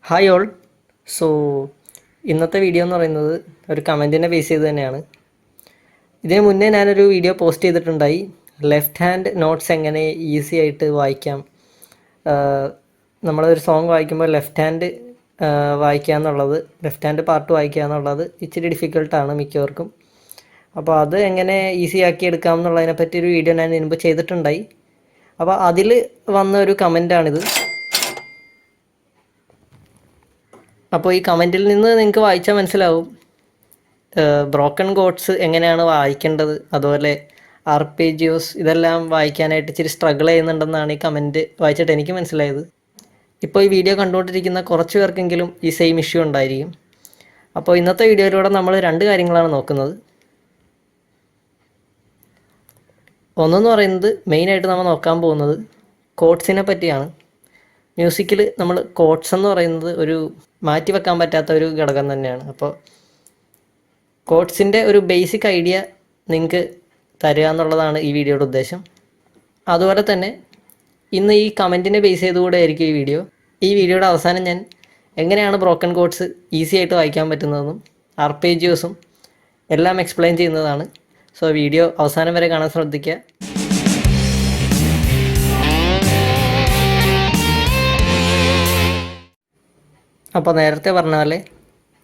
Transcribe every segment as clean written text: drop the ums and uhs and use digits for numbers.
Hi all. So ഇന്നത്തെ video എന്ന് പറയുന്നത് ഒരു കമൻറ്റിനെ ബേസ് ചെയ്ത് തന്നെയാണ്. ഇതിന് മുന്നേ ഞാനൊരു വീഡിയോ പോസ്റ്റ് ചെയ്തിട്ടുണ്ടായി, ലെഫ്റ്റ് ഹാൻഡ് നോട്ട്സ് എങ്ങനെ ഈസി ആയിട്ട് വായിക്കാം. നമ്മളൊരു സോങ് വായിക്കുമ്പോൾ ലെഫ്റ്റ് ഹാൻഡ് വായിക്കുക എന്നുള്ളത്, ലെഫ്റ്റ് ഹാൻഡ് പാർട്ട് വായിക്കുക എന്നുള്ളത് ഇച്ചിരി ഡിഫിക്കൽട്ടാണ് മിക്കവർക്കും. അപ്പോൾ അത് എങ്ങനെ ഈസി ആക്കി എടുക്കാം എന്നുള്ളതിനെപ്പറ്റി ഒരു വീഡിയോ ഞാൻ മുൻപ് ചെയ്തിട്ടുണ്ടായി. അപ്പോൾ അതിൽ വന്ന ഒരു കമൻറ്റാണിത്. അപ്പോൾ ഈ കമൻറ്റിൽ നിന്ന് നിങ്ങൾക്ക് വായിച്ചാൽ മനസ്സിലാവും ബ്രോക്കൺ കോഡ്സ് എങ്ങനെയാണ് വായിക്കേണ്ടത്, അതുപോലെ ആർപേജിയോസ് ഇതെല്ലാം വായിക്കാനായിട്ട് ഇച്ചിരി സ്ട്രഗിൾ ചെയ്യുന്നുണ്ടെന്നാണ് ഈ കമൻറ്റ് വായിച്ചിട്ട് എനിക്ക് മനസ്സിലായത്. ഇപ്പോൾ ഈ വീഡിയോ കണ്ടുകൊണ്ടിരിക്കുന്ന കുറച്ച് പേർക്കെങ്കിലും ഈ സെയിം ഇഷ്യൂ ഉണ്ടായിരിക്കും. അപ്പോൾ ഇന്നത്തെ വീഡിയോയിലൂടെ നമ്മൾ രണ്ട് കാര്യങ്ങളാണ് നോക്കുന്നത്. ഒന്നെന്ന് പറയുന്നത് മെയിനായിട്ട് നമ്മൾ നോക്കാൻ പോകുന്നത് കോഡ്സിനെ പറ്റിയാണ്. മ്യൂസിക്കിൽ നമ്മൾ കോഡ്സ് എന്ന് പറയുന്നത് ഒരു മാറ്റി വെക്കാൻ പറ്റാത്ത ഒരു ഘടകം തന്നെയാണ്. അപ്പോൾ കോഡ്സിൻ്റെ ഒരു ബേസിക് ഐഡിയ നിങ്ങൾക്ക് തരിക എന്നുള്ളതാണ് ഈ വീഡിയോയുടെ ഉദ്ദേശം. അതുപോലെ തന്നെ ഇന്ന് ഈ കമൻറ്റിനെ ബേസ് ചെയ്തുകൂടെ ആയിരിക്കും ഈ വീഡിയോ. ഈ വീഡിയോയുടെ അവസാനം ഞാൻ എങ്ങനെയാണ് ബ്രോക്കൺ കോഡ്സ് ഈസി ആയിട്ട് വായിക്കാൻ പറ്റുന്നതെന്നും ആർപേജിയോസും എല്ലാം എക്സ്പ്ലെയിൻ ചെയ്യുന്നതാണ്. സോ വീഡിയോ അവസാനം വരെ കാണാൻ ശ്രദ്ധിക്കുക. അപ്പോൾ നേരത്തെ പറഞ്ഞ പോലെ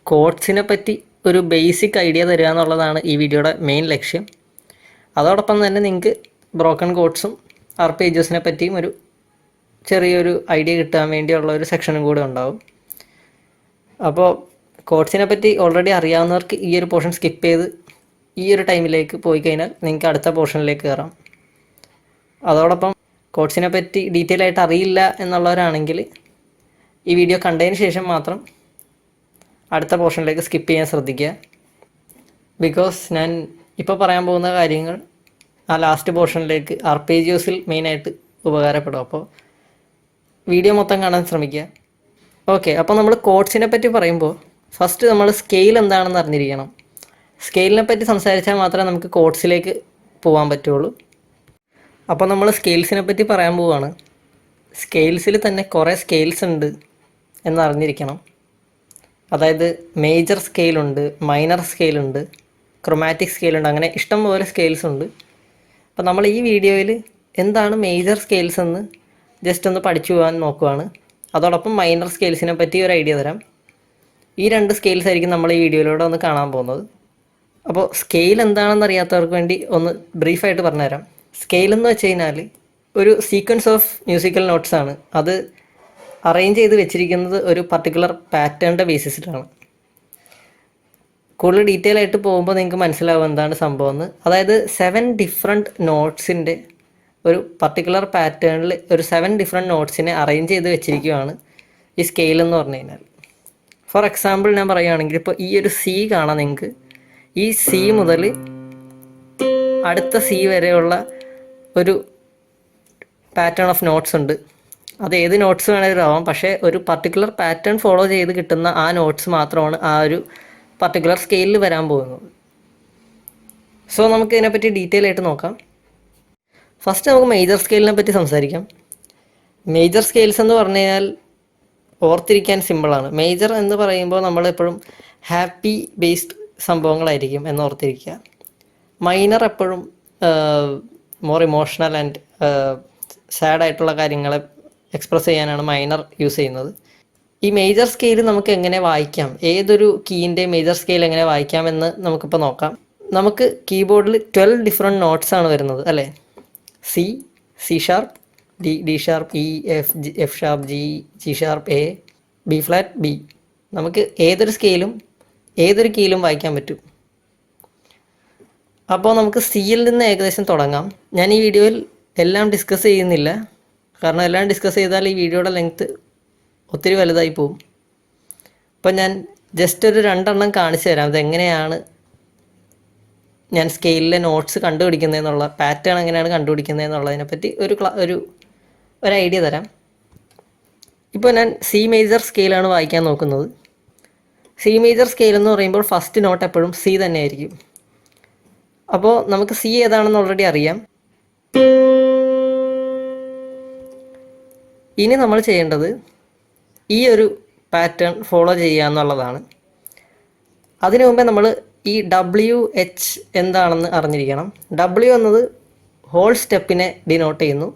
കോഡ്സിനെ പറ്റി ഒരു ബേസിക് ഐഡിയ തരിക എന്നുള്ളതാണ് ഈ വീഡിയോയുടെ മെയിൻ ലക്ഷ്യം. അതോടൊപ്പം തന്നെ നിങ്ങൾക്ക് ബ്രോക്കൺ കോഡ്സും ആർപേജിയോസിനെ പറ്റിയും ഒരു ചെറിയൊരു ഐഡിയ കിട്ടാൻ വേണ്ടിയുള്ള ഒരു സെക്ഷനും കൂടെ ഉണ്ടാവും. അപ്പോൾ കോഡ്സിനെ പറ്റി ഓൾറെഡി അറിയാവുന്നവർക്ക് ഈ ഒരു പോർഷൻ സ്കിപ്പ് ചെയ്ത് ഈ ഒരു ടൈമിലേക്ക് പോയി കഴിഞ്ഞാൽ നിങ്ങൾക്ക് അടുത്ത പോർഷനിലേക്ക് കയറാം. അതോടൊപ്പം കോഡ്സിനെ പറ്റി ഡീറ്റെയിൽ ആയിട്ട് അറിയില്ല എന്നുള്ളവരാണെങ്കിൽ ഈ വീഡിയോ കണ്ടതിന് ശേഷം മാത്രം അടുത്ത പോർഷനിലേക്ക് സ്കിപ്പ് ചെയ്യാൻ ശ്രദ്ധിക്കുക. ബിക്കോസ് ഞാൻ ഇപ്പോൾ പറയാൻ പോകുന്ന കാര്യങ്ങൾ ആ ലാസ്റ്റ് പോർഷനിലേക്ക് ആർപേജിയോസിൽ മെയിനായിട്ട് ഉപകാരപ്പെടും. അപ്പോൾ വീഡിയോ മൊത്തം കാണാൻ ശ്രമിക്കുക. ഓക്കെ, അപ്പോൾ നമ്മൾ കോഡ്സിനെ പറ്റി പറയുമ്പോൾ ഫസ്റ്റ് നമ്മൾ സ്കെയിൽ എന്താണെന്ന് അറിഞ്ഞിരിക്കണം. സ്കെയിലിനെ പറ്റി സംസാരിച്ചാൽ മാത്രമേ നമുക്ക് കോഡ്സിലേക്ക് പോകാൻ പറ്റുള്ളൂ. അപ്പോൾ നമ്മൾ സ്കെയിൽസിനെ പറ്റി പറയാൻ പോവുകയാണ്. സ്കെയിൽസിൽ തന്നെ കുറേ സ്കെയിൽസ് ഉണ്ട് എന്നറിഞ്ഞിരിക്കണം. അതായത് മേജർ സ്കെയിലുണ്ട്, മൈനർ സ്കെയിലുണ്ട്, ക്രൊമാറ്റിക് സ്കെയിലുണ്ട്, അങ്ങനെ ഇഷ്ടംപോലെ സ്കെയിൽസ് ഉണ്ട്. അപ്പോൾ നമ്മൾ ഈ വീഡിയോയിൽ എന്താണ് മേജർ സ്കെയിൽസ് എന്ന് ജസ്റ്റ് ഒന്ന് പഠിച്ചു പോകാൻ നോക്കുകയാണ്. അതോടൊപ്പം മൈനർ സ്കെയിൽസിനെ പറ്റി ഒരു ഐഡിയ തരാം. ഈ രണ്ട് സ്കെയിൽസ് ആയിരിക്കും നമ്മൾ ഈ വീഡിയോയിലൂടെ ഒന്ന് കാണാൻ പോകുന്നത്. അപ്പോൾ സ്കെയിൽ എന്താണെന്ന് അറിയാത്തവർക്ക് വേണ്ടി ഒന്ന് ബ്രീഫായിട്ട് പറഞ്ഞുതരാം. സ്കെയിൽ എന്ന് വെച്ച് കഴിഞ്ഞാൽ ഒരു സീക്വൻസ് ഓഫ് മ്യൂസിക്കൽ നോട്ട്സ് ആണ്. അത് അറേഞ്ച് ചെയ്ത് വെച്ചിരിക്കുന്നത് ഒരു പർട്ടിക്കുലർ പാറ്റേണിൻ്റെ ബേസിസിലാണ്. കൂടുതൽ ഡീറ്റെയിൽ ആയിട്ട് പോകുമ്പോൾ നിങ്ങൾക്ക് മനസ്സിലാവും എന്താണ് സംഭവം എന്ന്. അതായത് 7 ഡിഫറെൻറ്റ് നോട്ട്സിൻ്റെ ഒരു പർട്ടിക്കുലർ പാറ്റേണിൽ ഒരു 7 ഡിഫറെൻറ്റ് നോട്ട്സിനെ അറേഞ്ച് ചെയ്ത് വെച്ചിരിക്കുകയാണ് ഈ സ്കെയിൽ എന്ന് പറഞ്ഞു കഴിഞ്ഞാൽ. ഫോർ എക്സാമ്പിൾ ഞാൻ പറയുകയാണെങ്കിൽ ഇപ്പോൾ ഈ ഒരു സി കാണാം നിങ്ങൾക്ക്. ഈ സി മുതൽ അടുത്ത സി വരെയുള്ള ഒരു പാറ്റേൺ ഓഫ് നോട്ട്സ് ഉണ്ട്. അത് ഏത് നോട്ട്സ് വേണമെങ്കിലും ആവാം, പക്ഷേ ഒരു പർട്ടിക്കുലർ പാറ്റേൺ ഫോളോ ചെയ്ത് കിട്ടുന്ന ആ നോട്ട്സ് മാത്രമാണ് ആ ഒരു പർട്ടിക്കുലർ സ്കെയിലിൽ വരാൻ പോകുന്നത്. സോ നമുക്ക് ഇതിനെപ്പറ്റി ഡീറ്റെയിൽ ആയിട്ട് നോക്കാം. ഫസ്റ്റ് നമുക്ക് മേജർ സ്കെയിലിനെ പറ്റി സംസാരിക്കാം. മേജർ സ്കെയിൽസ് എന്ന് പറഞ്ഞു കഴിഞ്ഞാൽ ഓർത്തിരിക്കാൻ സിമ്പിളാണ്. മേജർ എന്ന് പറയുമ്പോൾ നമ്മളെപ്പോഴും ഹാപ്പി ബേസ്ഡ് സംഭവങ്ങളായിരിക്കും എന്ന് ഓർത്തിരിക്കുക. മൈനർ എപ്പോഴും മോർ ഇമോഷണൽ ആൻഡ് സാഡായിട്ടുള്ള കാര്യങ്ങളെ എക്സ്പ്രസ് ചെയ്യാനാണ് മൈനർ യൂസ് ചെയ്യുന്നത്. ഈ മേജർ സ്കെയിൽ നമുക്ക് എങ്ങനെ വായിക്കാം, ഏതൊരു കീൻ്റെ മേജർ സ്കെയിൽ എങ്ങനെ വായിക്കാമെന്ന് നമുക്കിപ്പോൾ നോക്കാം. നമുക്ക് കീബോർഡിൽ 12 ഡിഫറെൻറ്റ് നോട്ട്സ് ആണ് വരുന്നത് അല്ലേ. C, C sharp, D, D sharp, E, F, F sharp, G, G sharp, A, B flat, B. നമുക്ക് ഏതൊരു സ്കെയിലും ഏതൊരു കീയിലും വായിക്കാൻ പറ്റും. അപ്പോൾ നമുക്ക് സിയിൽ നിന്ന് ഏകദേശം തുടങ്ങാം. ഞാൻ ഈ വീഡിയോയിൽ എല്ലാം ഡിസ്കസ് ചെയ്യുന്നില്ല, കാരണം എല്ലാം ഡിസ്കസ് ചെയ്താൽ ഈ വീഡിയോയുടെ ലെങ്ത്ത് ഒത്തിരി വലുതായി പോകും. അപ്പോൾ ഞാൻ ജസ്റ്റ് ഒരു 2 എണ്ണം കാണിച്ചു തരാം. അതെങ്ങനെയാണ് ഞാൻ സ്കെയിലിലെ നോട്ട്സ് കണ്ടുപിടിക്കുന്നതെന്നുള്ള, പാറ്റേൺ എങ്ങനെയാണ് കണ്ടുപിടിക്കുന്നതെന്നുള്ളതിനെപ്പറ്റി ഒരു ഐഡിയ തരാം. ഇപ്പോൾ ഞാൻ സി മേജർ സ്കെയിലാണ് വായിക്കാൻ നോക്കുന്നത്. സി മേജർ സ്കെയിൽ എന്ന് പറയുമ്പോൾ ഫസ്റ്റ് നോട്ട് എപ്പോഴും സി തന്നെ ആയിരിക്കും. അപ്പോൾ നമുക്ക് സി ഏതാണെന്ന് ഓൾറെഡി അറിയാം. ഇനി നമ്മൾ ചെയ്യേണ്ടത് ഈ ഒരു പാറ്റേൺ ഫോളോ ചെയ്യുക എന്നുള്ളതാണ്. അതിനു മുമ്പേ നമ്മൾ ഈ WH എന്താണെന്ന് അറിഞ്ഞിരിക്കണം. W എന്നത് ഹോൾ സ്റ്റെപ്പിനെ ഡിനോട്ട് ചെയ്യുന്നു,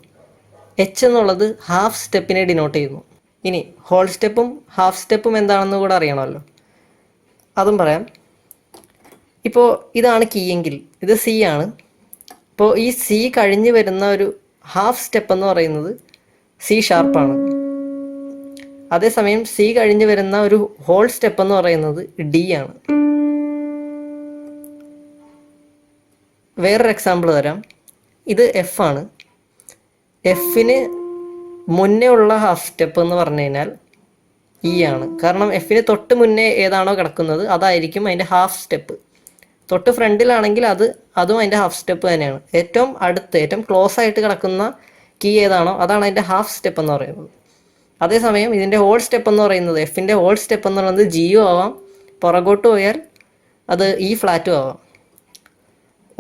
H എന്നുള്ളത് ഹാഫ് സ്റ്റെപ്പിനെ ഡിനോട്ട് ചെയ്യുന്നു. ഇനി ഹോൾ സ്റ്റെപ്പും ഹാഫ് സ്റ്റെപ്പും എന്താണെന്ന് കൂടെ അറിയണമല്ലോ, അതും പറയാം. ഇപ്പോൾ ഇതാണ് കീ എങ്കിൽ ഇത് C ആണ്. ഇപ്പോൾ ഈ C കഴിഞ്ഞ് വരുന്ന ഒരു ഹാഫ് സ്റ്റെപ്പ് എന്ന് പറയുന്നത് C ഷാർപ്പാണ്. അതേസമയം C കഴിഞ്ഞ് വരുന്ന ഒരു ഹോൾ സ്റ്റെപ്പ് എന്ന് പറയുന്നത് D ആണ്. വേറൊരു എക്സാമ്പിൾ തരാം. ഇത് F ആണ്. എഫിന് മുന്നേ ഉള്ള ഹാഫ് സ്റ്റെപ്പ് എന്ന് പറഞ്ഞു കഴിഞ്ഞാൽ E ആണ്. കാരണം എഫിന് തൊട്ട് മുന്നേ ഏതാണോ കിടക്കുന്നത് അതായിരിക്കും അതിൻ്റെ ഹാഫ് സ്റ്റെപ്പ്. തൊട്ട് ഫ്രണ്ടിലാണെങ്കിൽ അതും അതിൻ്റെ ഹാഫ് സ്റ്റെപ്പ് തന്നെയാണ്. ഏറ്റവും അടുത്ത് ഏറ്റവും ക്ലോസ് ആയിട്ട് കിടക്കുന്ന കീ ഏതാണോ അതാണ് അതിൻ്റെ ഹാഫ് സ്റ്റെപ്പ് എന്ന് പറയുന്നത്. അതേസമയം ഇതിൻ്റെ ഹോൾ സ്റ്റെപ്പ് എന്ന് പറയുന്നത്, എഫിൻ്റെ ഹോൾ സ്റ്റെപ്പ് എന്ന് പറയുന്നത് ജിയും ആവാം, പുറകോട്ട് പോയാൽ അത് E ഫ്ലാറ്റും ആവാം.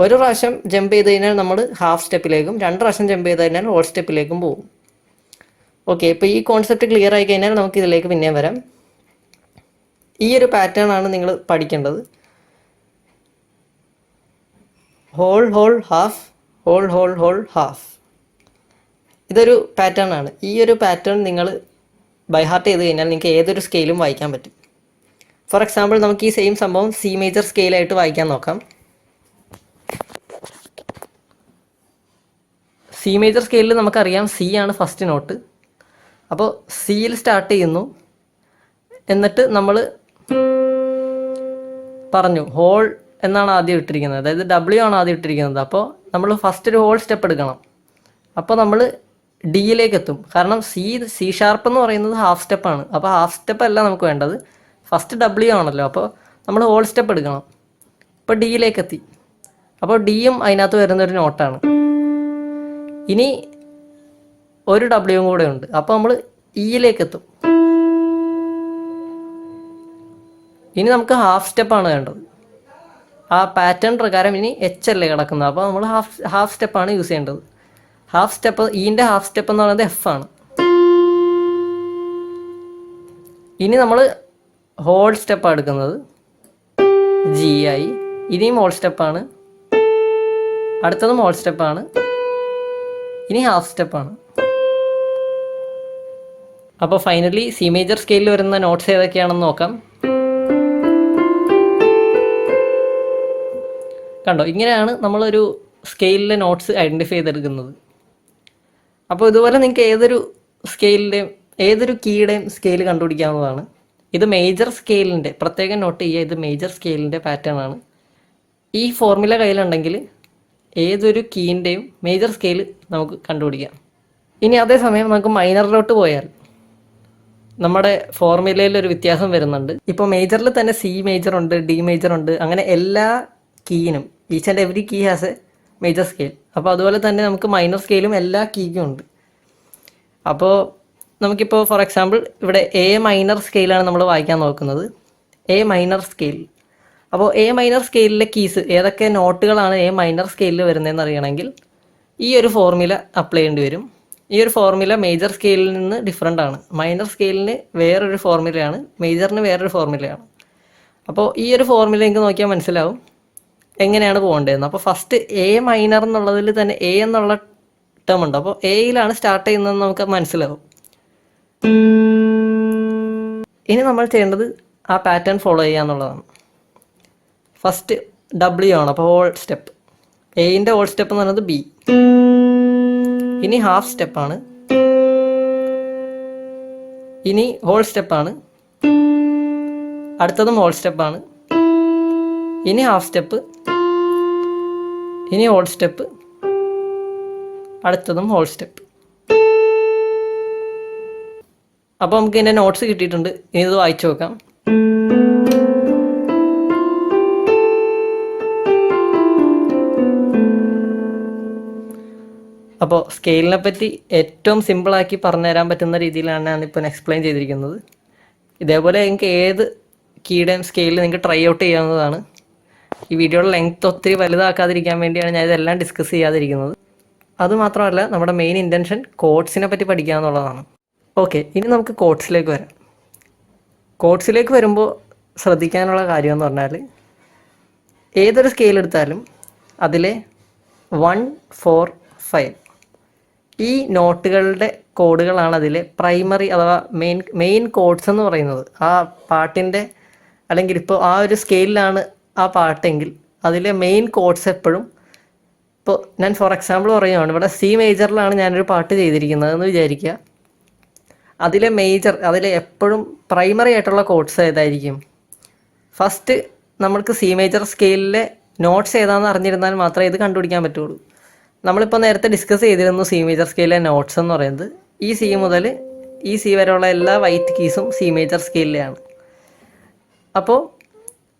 ഒരു പ്രാവശ്യം ജമ്പ് ചെയ്ത് കഴിഞ്ഞാൽ നമ്മൾ ഹാഫ് സ്റ്റെപ്പിലേക്കും 2 പ്രാവശ്യം ജമ്പ് ചെയ്ത് കഴിഞ്ഞാൽ ഹോൾ സ്റ്റെപ്പിലേക്കും പോകും. ഓക്കെ, ഇപ്പോൾ ഈ കോൺസെപ്റ്റ് ക്ലിയർ ആയി കഴിഞ്ഞാൽ നമുക്ക് ഇതിലേക്ക് പിന്നെയും വരാം. ഈ ഒരു പാറ്റേൺ ആണ് നിങ്ങൾ പഠിക്കേണ്ടത്. Whole whole half, whole whole whole half. ഇതൊരു പാറ്റേൺ ആണ്. ഈ ഒരു പാറ്റേൺ നിങ്ങൾ ബൈ ഹാർട്ട് ചെയ്ത് കഴിഞ്ഞാൽ നിങ്ങൾക്ക് ഏതൊരു സ്കെയിലും വായിക്കാൻ പറ്റും. ഫോർ എക്സാമ്പിൾ നമുക്ക് ഈ സെയിം സംഭവം C മേജർ സ്കെയിലായിട്ട് വായിക്കാൻ നോക്കാം. C മേജർ സ്കെയിലിൽ നമുക്കറിയാം C ആണ് ഫസ്റ്റ് നോട്ട്. അപ്പോൾ സിയിൽ സ്റ്റാർട്ട് ചെയ്യുന്നു. എന്നിട്ട് നമ്മൾ പറഞ്ഞു ഹോൾ എന്നാണ് ആദ്യം ഇട്ടിരിക്കുന്നത്, അതായത് W ആണ് ആദ്യം ഇട്ടിരിക്കുന്നത്. അപ്പോൾ നമ്മൾ ഫസ്റ്റ് ഒരു ഹോൾ സ്റ്റെപ്പ് എടുക്കണം. അപ്പോൾ നമ്മൾ ഡിയിലേക്ക് എത്തും. കാരണം C ഷാർപ്പ് എന്ന് പറയുന്നത് ഹാഫ് സ്റ്റെപ്പാണ്. അപ്പോൾ ഹാഫ് സ്റ്റെപ്പ് അല്ല നമുക്ക് വേണ്ടത്, ഫസ്റ്റ് W ആണല്ലോ. അപ്പോൾ നമ്മൾ ഹോൾ സ്റ്റെപ്പ് എടുക്കണം. ഇപ്പോൾ ഡിയിലേക്ക് എത്തി. അപ്പോൾ ഡിയും അതിനകത്ത് വരുന്നൊരു നോട്ടാണ്. ഇനി ഒരു W കൂടെ ഉണ്ട്. അപ്പോൾ നമ്മൾ ഇയിലേക്ക് എത്തും. ഇനി നമുക്ക് ഹാഫ് സ്റ്റെപ്പാണ് വേണ്ടത്. ആ പാറ്റേൺ പ്രകാരം ഇനി H അല്ലേ കിടക്കുന്നത്. അപ്പോൾ നമ്മൾ ഹാഫ് സ്റ്റെപ്പാണ് യൂസ് ചെയ്യേണ്ടത്. ഹാഫ് സ്റ്റെപ്പ്, ഈൻ്റെ ഹാഫ് സ്റ്റെപ്പ് എന്ന് പറയുന്നത് F ആണ്. ഇനി നമ്മൾ ഹോൾ സ്റ്റെപ്പാണ് എടുക്കുന്നത്, G ആയി. ഇനിയും ഹോൾ സ്റ്റെപ്പാണ്, അടുത്തതും ഹോൾ സ്റ്റെപ്പാണ്, ഇനി ഹാഫ് സ്റ്റെപ്പാണ്. അപ്പോൾ ഫൈനലി C മേജർ സ്കെയിലിൽ വരുന്ന നോട്ട്സ് ഏതൊക്കെയാണെന്ന് നോക്കാം. കണ്ടോ, ഇങ്ങനെയാണ് നമ്മളൊരു സ്കെയിലിലെ നോട്ട്സ് ഐഡൻറ്റിഫൈ ചെയ്തെടുക്കുന്നത്. അപ്പോൾ ഇതുപോലെ നിങ്ങൾക്ക് ഏതൊരു സ്കെയിലിൻ്റെയും ഏതൊരു കീയുടെയും സ്കെയിൽ കണ്ടുപിടിക്കാവുന്നതാണ്. ഇത് മേജർ സ്കെയിലിൻ്റെ, പ്രത്യേകം നോട്ട് ചെയ്യുക, ഇത് മേജർ സ്കെയിലിൻ്റെ പാറ്റേൺ ആണ്. ഈ ഫോർമുല കയ്യിലുണ്ടെങ്കിൽ ഏതൊരു കീൻ്റെയും മേജർ സ്കെയിൽ നമുക്ക് കണ്ടുപിടിക്കാം. ഇനി അതേസമയം നമുക്ക് മൈനറിലോട്ട് പോയാൽ നമ്മുടെ ഫോർമുലയിൽ ഒരു വ്യത്യാസം വരുന്നുണ്ട്. ഇപ്പോൾ മേജറിൽ തന്നെ C മേജർ ഉണ്ട്, D മേജർ ഉണ്ട്, അങ്ങനെ എല്ലാ കീയിനും each and every key has a major scale. അപ്പോൾ അതുപോലെ തന്നെ നമുക്ക് മൈനർ സ്കെയിലും എല്ലാ കീക്കും ഉണ്ട്. അപ്പോൾ നമുക്കിപ്പോൾ ഫോർ എക്സാമ്പിൾ ഇവിടെ A മൈനർ സ്കെയിലാണ് നമ്മൾ വായിക്കാൻ നോക്കുന്നത്, A മൈനർ സ്കെയിൽ. അപ്പോൾ A മൈനർ സ്കെയിലിലെ കീസ് ഏതൊക്കെ നോട്ടുകളാണ് A മൈനർ സ്കെയിലിൽ വരുന്നതെന്ന് അറിയണമെങ്കിൽ ഈ ഒരു ഫോർമുല അപ്ലൈ ചെയ്യേണ്ടി വരും. ഈ ഒരു ഫോർമുല മേജർ സ്കെയിലിൽ നിന്ന് ഡിഫറെൻ്റ് ആണ്. മൈനർ സ്കെയിലിന് വേറൊരു ഫോർമുലയാണ്, മേജറിന് വേറൊരു ഫോർമുലയാണ്. അപ്പോൾ ഈ ഒരു ഫോർമുല നിങ്ങൾക്ക് നോക്കിയാൽ മനസ്സിലാവും എങ്ങനെയാണ് പോകേണ്ടതെന്ന്. അപ്പോൾ ഫസ്റ്റ് A മൈനർ എന്നുള്ളതിൽ തന്നെ A എന്നുള്ള ടേം ഉണ്ട്. അപ്പോൾ Aയിലാണ് സ്റ്റാർട്ട് ചെയ്യുന്നതെന്ന് നമുക്ക് മനസ്സിലാവും. ഇനി നമ്മൾ ചെയ്യേണ്ടത് ആ പാറ്റേൺ ഫോളോ ചെയ്യുക എന്നുള്ളതാണ്. ഫസ്റ്റ് W ആണ്, അപ്പോൾ ഹോൾ സ്റ്റെപ്പ്. Aൻ്റെ ഹോൾ സ്റ്റെപ്പ് എന്ന് പറയുന്നത് B. ഇനി ഹാഫ് സ്റ്റെപ്പാണ്, ഇനി ഹോൾ സ്റ്റെപ്പാണ്, അടുത്തതും ഹോൾ സ്റ്റെപ്പാണ്, ഇനി ഹാഫ് സ്റ്റെപ്പ്, ഇനി ഹോൾ സ്റ്റെപ്പ്, അടുത്തതും ഹോൾ സ്റ്റെപ്പ്. അപ്പോൾ നമുക്ക് ഇതിൻ്റെ നോട്ട്സ് കിട്ടിയിട്ടുണ്ട്. ഇനി ഇത് വായിച്ചു നോക്കാം. അപ്പോൾ സ്കെയിലിനെ പറ്റി ഏറ്റവും സിമ്പിളാക്കി പറഞ്ഞു തരാൻ പറ്റുന്ന രീതിയിലാണ് ഞാനിപ്പോൾ എക്സ്പ്ലെയിൻ ചെയ്തിരിക്കുന്നത്. ഇതേപോലെ നിങ്ങൾക്ക് ഏത് കീയുടെയും സ്കെയിലിൽ നിങ്ങൾക്ക് ട്രൈ ഔട്ട് ചെയ്യാവുന്നതാണ്. ഈ വീഡിയോയുടെ ലെങ്ത് ഒത്തിരി വലുതാക്കാതിരിക്കാൻ വേണ്ടിയാണ് ഞാൻ ഇതെല്ലാം ഡിസ്കസ് ചെയ്യാതിരിക്കുന്നത്. അതുമാത്രമല്ല നമ്മുടെ മെയിൻ ഇൻറ്റൻഷൻ കോഡ്സിനെ പറ്റി പഠിക്കുക എന്നുള്ളതാണ്. ഓക്കെ, ഇനി നമുക്ക് കോഡ്സിലേക്ക് വരാം. കോഡ്സിലേക്ക് വരുമ്പോൾ ശ്രദ്ധിക്കാനുള്ള കാര്യം എന്ന് പറഞ്ഞാൽ ഏതൊരു സ്കെയിൽ എടുത്താലും അതിലെ 1, 4, 5 ഈ നോട്ടുകളുടെ കോഡുകളാണ് അതിലെ പ്രൈമറി അഥവാ മെയിൻ കോഡ്സ് എന്ന് പറയുന്നത്. ആ പാട്ടിൻ്റെ അല്ലെങ്കിൽ ഇപ്പോൾ ആ ഒരു സ്കെയിലാണ് ആ പാട്ടെങ്കിൽ അതിലെ മെയിൻ കോഡ്സ് എപ്പോഴും, ഇപ്പോൾ ഞാൻ ഫോർ എക്സാമ്പിൾ പറയുകയാണ്, ഇവിടെ സി മേജറിലാണ് ഞാനൊരു പാട്ട് ചെയ്തിരിക്കുന്നത് എന്ന് വിചാരിക്കുക. അതിലെ എപ്പോഴും പ്രൈമറി ആയിട്ടുള്ള കോഡ്സ് ഏതായിരിക്കും? ഫസ്റ്റ് നമ്മൾക്ക് സി മേജർ സ്കെയിലിലെ നോട്ട്സ് ഏതാണെന്ന് അറിഞ്ഞിരുന്നാൽ മാത്രമേ ഇത് കണ്ടുപിടിക്കാൻ പറ്റുള്ളൂ. നമ്മളിപ്പോൾ നേരത്തെ ഡിസ്കസ് ചെയ്തിരുന്നു സി മേജർ സ്കെയിലിലെ നോട്ട്സ് എന്ന് പറയുന്നത് ഈ സി മുതൽ ഈ സി വരെയുള്ള എല്ലാ വൈറ്റ് കീസും സി മേജർ സ്കെയിലിലെയാണ്. അപ്പോൾ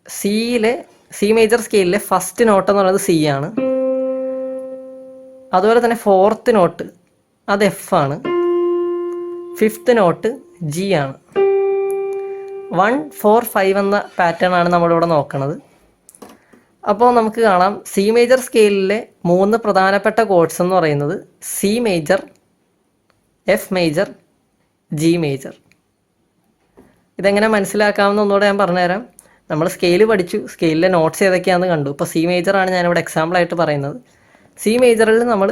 സി മേജർ സ്കെയിലിലെ ഫസ്റ്റ് നോട്ട് എന്ന് പറയുന്നത് സി ആണ്. അതുപോലെ തന്നെ ഫോർത്ത് നോട്ട് അത് എഫ് ആണ്. ഫിഫ്ത്ത് നോട്ട് ജി ആണ്. 1, 4, 5 എന്ന പാറ്റേൺ ആണ് നമ്മളിവിടെ നോക്കുന്നത്. അപ്പോൾ നമുക്ക് കാണാം സി മേജർ സ്കെയിലിലെ 3 പ്രധാനപ്പെട്ട കോഡ്സ് എന്ന് പറയുന്നത് C major, F major, G major. ഇതെങ്ങനെ മനസ്സിലാക്കാമെന്ന് ഒന്നുകൂടെ ഞാൻ പറഞ്ഞുതരാം. നമ്മൾ സ്കെയിൽ പഠിച്ചു, സ്കെയിലിലെ നോട്ട്സ് ഏതൊക്കെയാണെന്ന് കണ്ടു. ഇപ്പോൾ സി മേജറാണ് ഞാനിവിടെ എക്സാമ്പിളായിട്ട് പറയുന്നത്. സി മേജറിൽ നമ്മൾ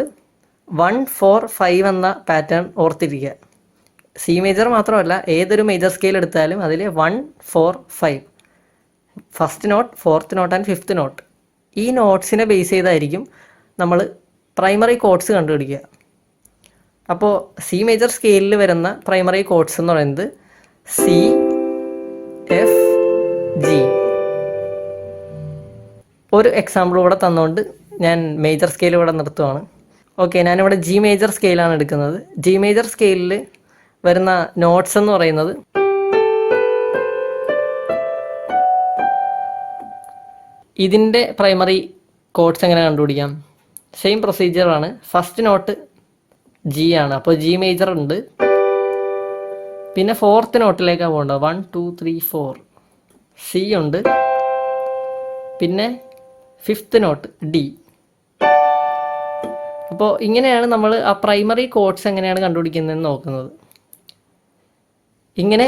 1, 4, 5 എന്ന പാറ്റേൺ ഓർത്തിരിക്കുക. സി മേജർ മാത്രമല്ല, ഏതൊരു മേജർ സ്കെയിൽ എടുത്താലും അതിൽ 1, 4, 5 first note, fourth note and fifth note ഈ നോട്ട്സിനെ ബേസ് ചെയ്തായിരിക്കും നമ്മൾ പ്രൈമറി കോഡ്സ് കണ്ടുപിടിക്കുക. അപ്പോൾ സി മേജർ സ്കെയിലിൽ വരുന്ന പ്രൈമറി കോഡ്സ് എന്ന് പറയുന്നത് സി, എഫ്, ജി. ഒരു എക്സാമ്പിൾ കൂടെ തന്നുകൊണ്ട് ഞാൻ മേജർ സ്കെയിൽ ഇവിടെ നിർത്തുവാണ്. ഓക്കെ, ഞാനിവിടെ ജി മേജർ സ്കെയിലാണ് എടുക്കുന്നത്. ജി മേജർ സ്കെയിലിൽ വരുന്ന നോട്ട്സ് എന്ന് പറയുന്നത് ഇതിൻ്റെ പ്രൈമറി കോഡ്സ് എങ്ങനെ കണ്ടുപിടിക്കാം? സെയിം പ്രൊസീജിയറാണ്. ഫസ്റ്റ് നോട്ട് ജി ആണ്, അപ്പോൾ ജി മേജർ ഉണ്ട്. പിന്നെ ഫോർത്ത് നോട്ടിലേക്കാണ് പോകേണ്ടത്. 1, 2, 3, 4 സി ഉണ്ട്. പിന്നെ ഫിഫ്ത്ത് നോട്ട് ഡി. അപ്പോൾ ഇങ്ങനെയാണ് നമ്മൾ ആ പ്രൈമറി കോഡ്സ് എങ്ങനെയാണ് കണ്ടുപിടിക്കുന്നതെന്ന് നോക്കുന്നത്. ഇങ്ങനെ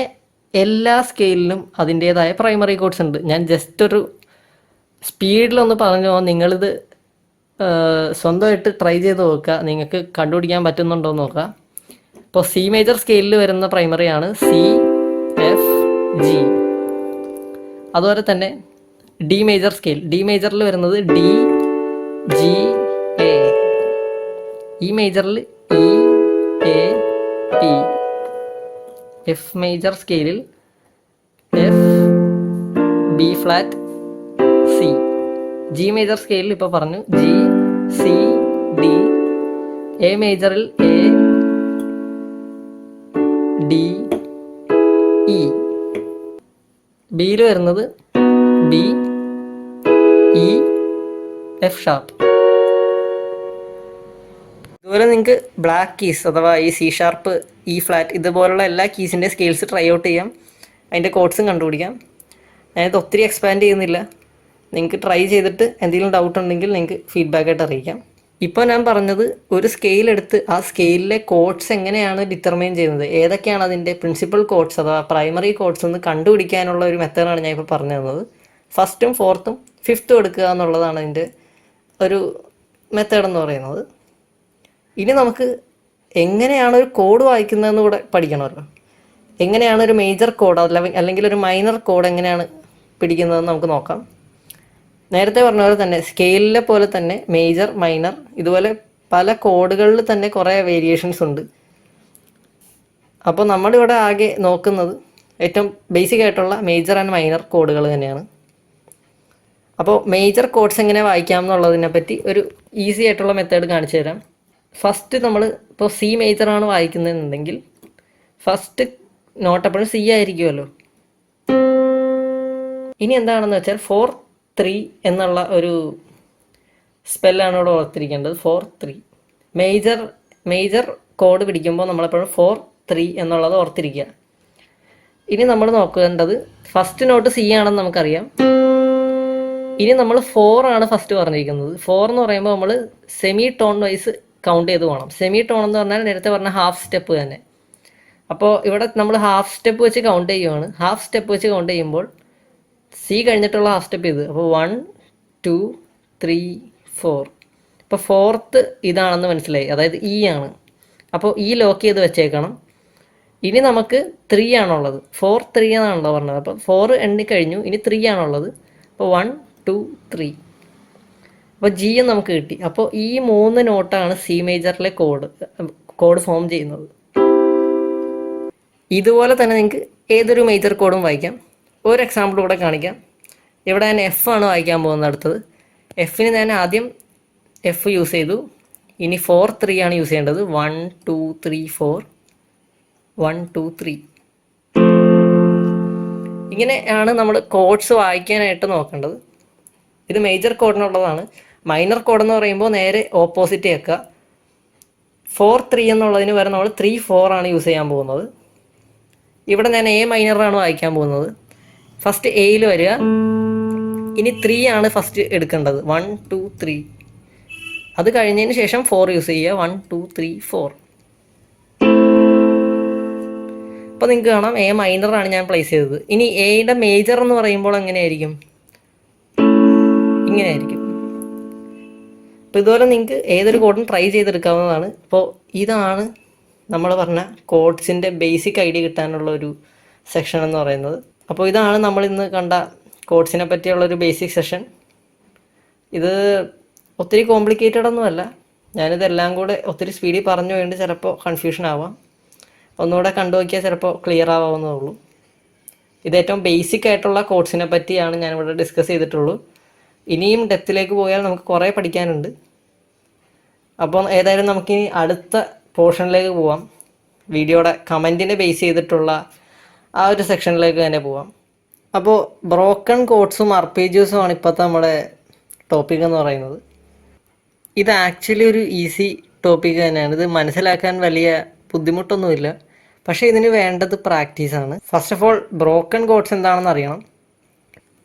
എല്ലാ സ്കെയിലിലും അതിൻ്റേതായ പ്രൈമറി കോഡ്സ് ഉണ്ട്. ഞാൻ ജസ്റ്റ് ഒരു സ്പീഡിലൊന്ന് പറഞ്ഞു പോകാം. നിങ്ങളിത് സ്വന്തമായിട്ട് ട്രൈ ചെയ്ത് നോക്കുക, നിങ്ങൾക്ക് കണ്ടുപിടിക്കാൻ പറ്റുന്നുണ്ടോ എന്ന് നോക്കുക. ഇപ്പോൾ സി മേജർ സ്കെയിലിൽ വരുന്ന പ്രൈമറിയാണ് സി, എഫ്, ജി. അതുപോലെ തന്നെ ഡി മേജർ സ്കെയിൽ, ഡി മേജറിൽ വരുന്നത് ഡി, ജി, എ. ഇ മേജറിൽ E, A, P. F major സ്കെയിലിൽ F, B flat, C. G major സ്കെയിലിൽ ഇപ്പോൾ പറഞ്ഞു ജി, സി, ഡി. എ മേജറിൽ എ, ഡി, ഇ. ബിയിൽ വരുന്നത് ബി, ഇ, എഫ് ഷാർപ്പ്. ഇതുപോലെ നിങ്ങൾക്ക് ബ്ലാക്ക് കീസ് അഥവാ ഈ സി ഷാർപ്പ്, ഇ ഫ്ലാറ്റ് ഇതുപോലുള്ള എല്ലാ കീസിൻ്റെ സ്കെയിൽസ് ട്രൈ ഔട്ട് ചെയ്യാം, അതിൻ്റെ കോഡ്സും കണ്ടുപിടിക്കാം. ഞാനിത് ഒത്തിരി എക്സ്പാൻഡ് ചെയ്യുന്നില്ല. നിങ്ങൾക്ക് ട്രൈ ചെയ്തിട്ട് എന്തെങ്കിലും ഡൗട്ട് ഉണ്ടെങ്കിൽ നിങ്ങൾക്ക് ഫീഡ്ബാക്കായിട്ട് അറിയിക്കാം. ഇപ്പോൾ ഞാൻ പറഞ്ഞത് ഒരു സ്കെയിൽ എടുത്ത് ആ സ്കെയിലിലെ കോഡ്സ് എങ്ങനെയാണ് ഡിറ്റർമൈൻ ചെയ്യുന്നത്, ഏതൊക്കെയാണ് അതിൻ്റെ പ്രിൻസിപ്പൽ കോഡ്സ് അഥവാ പ്രൈമറി കോഡ്സ് എന്ന് കണ്ടുപിടിക്കാനുള്ള ഒരു മെത്തേഡാണ് ഞാൻ ഇപ്പോൾ പറഞ്ഞു തന്നത്. ഫസ്റ്റും ഫോർത്തും ഫിഫ്ത്തും എടുക്കുക എന്നുള്ളതാണ് അതിൻ്റെ ഒരു മെത്തേഡെന്ന് പറയുന്നത്. ഇനി നമുക്ക് എങ്ങനെയാണ് ഒരു കോഡ് വായിക്കുന്നതെന്ന് കൂടെ പഠിക്കണമല്ലോ. എങ്ങനെയാണ് ഒരു മേജർ കോഡ് അല്ലെങ്കിൽ ഒരു മൈനർ കോഡ് എങ്ങനെയാണ് പിടിക്കുന്നതെന്ന് നമുക്ക് നോക്കാം. നേരത്തെ പറഞ്ഞ പോലെ തന്നെ സ്കെയിലിലെ പോലെ തന്നെ മേജർ, മൈനർ ഇതുപോലെ പല കോഡുകളിൽ തന്നെ കുറേ വേരിയേഷൻസ് ഉണ്ട്. അപ്പോൾ നമ്മളിവിടെ ആകെ നോക്കുന്നത് ഏറ്റവും ബേസിക് ആയിട്ടുള്ള മേജർ ആൻഡ് മൈനർ കോഡുകൾ തന്നെയാണ്. അപ്പോൾ മേജർ കോഡ്സ് എങ്ങനെ വായിക്കാം എന്നുള്ളതിനെ പറ്റി ഒരു ഈസി ആയിട്ടുള്ള മെത്തേഡ് കാണിച്ചു തരാം. ഫസ്റ്റ് നമ്മൾ ഇപ്പോൾ സി മേജറാണ് വായിക്കുന്നതെന്നുണ്ടെങ്കിൽ ഫസ്റ്റ് നോട്ട് എപ്പോഴും സി ആയിരിക്കുമല്ലോ. ഇനി എന്താണെന്ന് വെച്ചാൽ 4, 3 എന്നുള്ള ഒരു സ്പെല്ലാണ് ഇവിടെ ഓർത്തിരിക്കേണ്ടത്. 4, 3 മേജർ കോഡ് പിടിക്കുമ്പോൾ നമ്മളെപ്പോഴും 4, 3 എന്നുള്ളത് ഓർത്തിരിക്കുക. ഇനി നമ്മൾ നോക്കേണ്ടത് ഫസ്റ്റ് നോട്ട് സി ആണെന്ന് നമുക്കറിയാം. ഇനി നമ്മൾ 4 ആണ് ഫസ്റ്റ് പറഞ്ഞിരിക്കുന്നത്. 4 എന്ന് പറയുമ്പോൾ നമ്മൾ സെമി ടോൺ വൈസ് കൗണ്ട് ചെയ്ത് പോകണം. സെമി ടോൺ എന്ന് പറഞ്ഞാൽ നേരത്തെ പറഞ്ഞ ഹാഫ് സ്റ്റെപ്പ് തന്നെ. അപ്പോൾ ഇവിടെ നമ്മൾ ഹാഫ് സ്റ്റെപ്പ് വെച്ച് കൗണ്ട് ചെയ്യുവാണ്. ഹാഫ് സ്റ്റെപ്പ് വെച്ച് കൗണ്ട് ചെയ്യുമ്പോൾ സി കഴിഞ്ഞിട്ടുള്ള ഹാഫ് സ്റ്റെപ്പ് ഇത്. അപ്പോൾ 1 2 3 4. ഇപ്പോൾ ഫോർത്ത് ഇതാണെന്ന് മനസ്സിലായി, അതായത് ഇ ആണ്. അപ്പോൾ ഈ ലോക്ക് ചെയ്ത് വെച്ചേക്കണം. ഇനി നമുക്ക് 3 ആണുള്ളത്. 4 3 എന്നാണല്ലോ പറഞ്ഞത്. അപ്പോൾ 4 എണ്ണിക്കഴിഞ്ഞു, ഇനി 3 ആണുള്ളത്. അപ്പോൾ 1 2 3. അപ്പോൾ ജി എന്ന് നമുക്ക് കിട്ടി. അപ്പോൾ ഈ 3 നോട്ടാണ് സി മേജറിലെ കോഡ് ഫോം ചെയ്യുന്നത്. ഇതുപോലെ തന്നെ നിങ്ങൾക്ക് ഏതൊരു മേജർ കോഡും വായിക്കാം. ഒരു എക്സാമ്പിൾ കൂടെ കാണിക്കാം. ഇവിടെ ഞാൻ എഫ് ആണ് വായിക്കാൻ പോകുന്നത് അടുത്തത്. എഫിന് ഞാൻ ആദ്യം എഫ് യൂസ് ചെയ്തു. ഇനി 4 3 ആണ് യൂസ് ചെയ്യേണ്ടത്. 1 2 3 4 1 2 3. ഇങ്ങനെയാണ് നമ്മൾ കോഡ്സ് വായിക്കാനായിട്ട് നോക്കേണ്ടത്. ഇത് മേജർ കോഡിനുള്ളതാണ്. മൈനർ കോഡ് എന്ന് പറയുമ്പോൾ നേരെ ഓപ്പോസിറ്റ് വെക്കുക. 4 3 എന്നുള്ളതിന് വരെ നമ്മൾ 3 4 ആണ് യൂസ് ചെയ്യാൻ പോകുന്നത്. ഇവിടെ ഞാൻ എ മൈനറാണ് വായിക്കാൻ പോകുന്നത്. ഫസ്റ്റ് എയിൽ വരിക. ഇനി 3 ആണ് ഫസ്റ്റ് എടുക്കേണ്ടത്. 1 2 3. അത് കഴിഞ്ഞതിന് ശേഷം 4 യൂസ് ചെയ്യുക. 1 2 3 4. അപ്പോൾ നിങ്ങൾക്ക് കാണാം എ മൈനറാണ് ഞാൻ പ്ലേസ് ചെയ്തത്. ഇനി എയുടെ മേജർ എന്ന് പറയുമ്പോൾ എങ്ങനെയായിരിക്കും? ഇങ്ങനെയായിരിക്കും. അപ്പോൾ ഇതുപോലെ നിങ്ങൾക്ക് ഏതൊരു കോഡും ട്രൈ ചെയ്തെടുക്കാവുന്നതാണ്. അപ്പോൾ ഇതാണ് നമ്മൾ പറഞ്ഞ കോഡ്സിൻ്റെ ബേസിക് ഐഡിയ കിട്ടാനുള്ള ഒരു സെക്ഷൻ എന്ന് പറയുന്നത്. അപ്പോൾ ഇതാണ് നമ്മൾ ഇന്ന് കണ്ട കോഡ്സിനെ പറ്റിയുള്ളൊരു ബേസിക് സെഷൻ. ഇത് ഒത്തിരി കോംപ്ലിക്കേറ്റഡ് ഒന്നുമല്ല. ഞാനിതെല്ലാം കൂടെ ഒത്തിരി സ്പീഡിൽ പറഞ്ഞു വേണ്ടി ചിലപ്പോൾ കൺഫ്യൂഷൻ ആവാം. ഒന്നുകൂടെ കണ്ടു നോക്കിയാൽ ചിലപ്പോൾ ക്ലിയർ ആവാവുന്നതേ ഉള്ളൂ. ഇത് ഏറ്റവും ബേസിക് ആയിട്ടുള്ള കോഡ്സിനെ പറ്റിയാണ് ഞാനിവിടെ ഡിസ്കസ് ചെയ്തിട്ടുള്ളൂ. ഇനിയും ഡെപ്തിലേക്ക് പോയാൽ നമുക്ക് കുറേ പഠിക്കാനുണ്ട്. അപ്പോൾ ഏതായാലും നമുക്കിനി അടുത്ത പോർഷനിലേക്ക് പോവാം. വീഡിയോയുടെ കമൻറ്റിനെ ബേസ് ചെയ്തിട്ടുള്ള ആ ഒരു സെക്ഷനിലേക്ക് തന്നെ പോവാം. അപ്പോൾ ബ്രോക്കൺ കോഡ്സും ആർപേജസും ആണ് ഇപ്പോഴത്തെ നമ്മുടെ ടോപ്പിക് എന്ന് പറയുന്നത്. ഇത് ആക്ച്വലി ഒരു ഈസി ടോപ്പിക് തന്നെയാണ്. ഇത് മനസ്സിലാക്കാൻ വലിയ ബുദ്ധിമുട്ടൊന്നുമില്ല. പക്ഷേ ഇതിന് വേണ്ടത് പ്രാക്ടീസാണ്. First of all broken chords എന്താണെന്ന് അറിയണം.